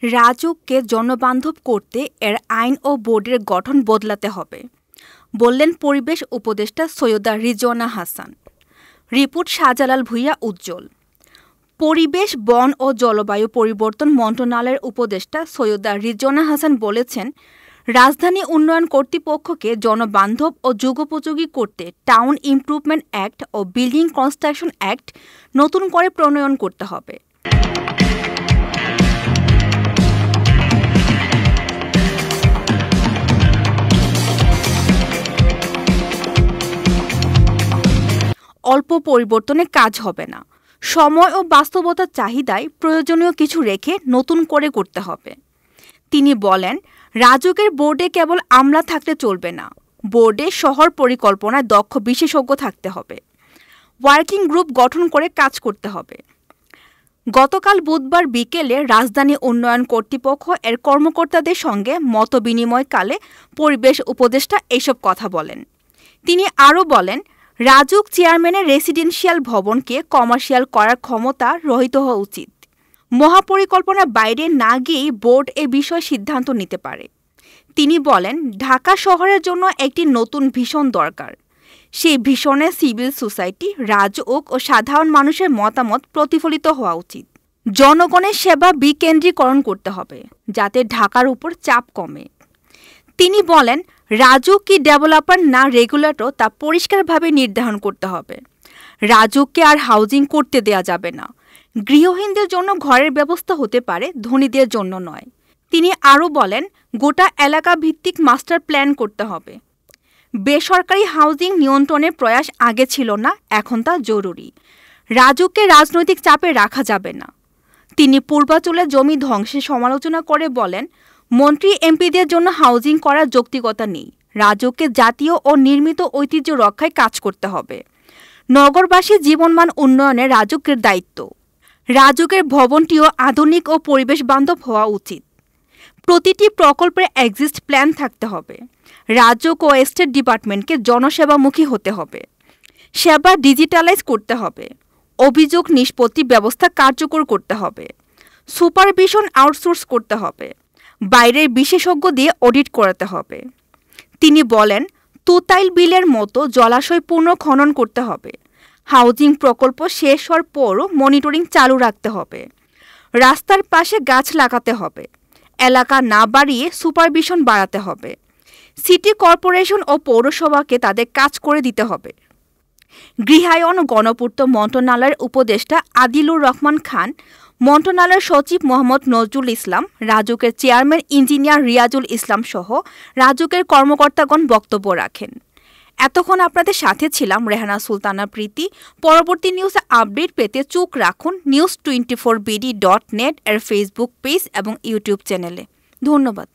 রাজউককে জনবান্ধব করতে এর আইন ও বোর্ডের গঠন বদলাতে হবে, বললেন পরিবেশ উপদেষ্টা সৈয়দা রিজওয়ানা হাসান। রিপোর্ট শাহজালাল ভূঁইয়া উজ্জ্বল। পরিবেশ, বন ও জলবায়ু পরিবর্তন মন্ত্রণালয়ের উপদেষ্টা সৈয়দা রিজওয়ানা হাসান বলেছেন, রাজধানী উন্নয়ন কর্তৃপক্ষকে জনবান্ধব ও যুগোপযোগী করতে টাউন ইমপ্রুভমেন্ট অ্যাক্ট ও বিল্ডিং কনস্ট্রাকশন অ্যাক্ট নতুন করে প্রণয়ন করতে হবে। অল্প পরিবর্তনে কাজ হবে না, সময় ও বাস্তবতার চাহিদায় প্রয়োজনীয় কিছু রেখে নতুন করে করতে হবে। তিনি বলেন, রাজউকের বোর্ডে কেবল আমলা থাকলে চলবে না, বোর্ডে শহর পরিকল্পনায় দক্ষ বিশেষজ্ঞ থাকতে হবে। ওয়ার্কিং গ্রুপ গঠন করে কাজ করতে হবে। গতকাল বুধবার বিকেলে রাজধানী উন্নয়ন কর্তৃপক্ষ এর কর্মকর্তাদের সঙ্গে মতবিনিময়কালে পরিবেশ উপদেষ্টা এসব কথা বলেন। তিনি আরও বলেন, রাজউক চেয়ারম্যানের রেসিডেন্সিয়াল ভবনকে কমার্শিয়াল করার ক্ষমতা রহিত হওয়া উচিত। মহাপরিকল্পনার বাইরে না গিয়েই বোর্ড এ বিষয়ে সিদ্ধান্ত নিতে পারে। তিনি বলেন, ঢাকা শহরের জন্য একটি নতুন ভিশন দরকার। সেই ভিশনে সিভিল সোসাইটি, রাজউক ও সাধারণ মানুষের মতামত প্রতিফলিত হওয়া উচিত। জনগণের সেবা বিকেন্দ্রীকরণ করতে হবে, যাতে ঢাকার উপর চাপ কমে। তিনি বলেন, রাজউক কি ডেভেলপার না রেগুলেটর তা পরিষ্কারভাবে নির্ধারণ করতে হবে। রাজউককে আর হাউজিং করতে দেয়া যাবে না। গৃহহীনদের জন্য ঘরের ব্যবস্থা হতে পারে, ধনীদের জন্য নয়। তিনি আরও বলেন, গোটা এলাকা ভিত্তিক মাস্টার প্ল্যান করতে হবে। বেসরকারি হাউজিং নিয়ন্ত্রণের প্রয়াস আগে ছিল না, এখন তা জরুরি। রাজউককে রাজনৈতিক চাপে রাখা যাবে না। তিনি পূর্বাঞ্চলে জমি ধ্বংসের সমালোচনা করে বলেন, মন্ত্রী এমপিদের জন্য হাউজিং করার যৌক্তিকতা নেই। রাজউককে জাতীয় ও নির্মিত ঐতিহ্য রক্ষায় কাজ করতে হবে। নগরবাসীর জীবনমান উন্নয়নে রাজউকের দায়িত্ব। রাজউকের ভবনটিও আধুনিক ও পরিবেশ বান্ধব হওয়া উচিত। প্রতিটি প্রকল্পের এক্সিস্ট প্ল্যান থাকতে হবে। রাজউক ও এস্টেট ডিপার্টমেন্টকে জনসেবামুখী হতে হবে। সেবা ডিজিটালাইজ করতে হবে। অভিযোগ নিষ্পত্তি ব্যবস্থা কার্যকর করতে হবে। সুপারভিশন আউটসোর্স করতে হবে। বাইরের বিশেষজ্ঞ দিয়ে অডিট করাতে হবে। তিনি বলেন, তুতাইল বিলের মতো জলাশয় পুনঃখনন করতে হবে। হাউজিং প্রকল্প শেষ হওয়ার পরও মনিটরিং চালু রাখতে হবে। রাস্তার পাশে গাছ লাগাতে হবে। এলাকা না বাড়িয়ে সুপারভিশন বাড়াতে হবে। সিটি কর্পোরেশন ও পৌরসভাকে তাদের কাজ করে দিতে হবে। গৃহায়ন ও গণপূর্ত মন্ত্রণালয়ের উপদেষ্টা আদিলুর রহমান খান, মন্ত্রণালয়ের সচিব মোহাম্মদ নজরুল ইসলাম, রাজউকের চেয়ারম্যান ইঞ্জিনিয়ার রিয়াজুল ইসলাম সহ রাজউকের কর্মকর্তাগণ বক্তব্য রাখেন। এতক্ষণ আপনাদের সাথে ছিলাম রেহানা সুলতানা প্রীতি। পরবর্তী নিউজ আপডেট পেতে চোখ রাখুন news24bd.net এর ফেসবুক পেজ এবং ইউটিউব চ্যানেলে। ধন্যবাদ।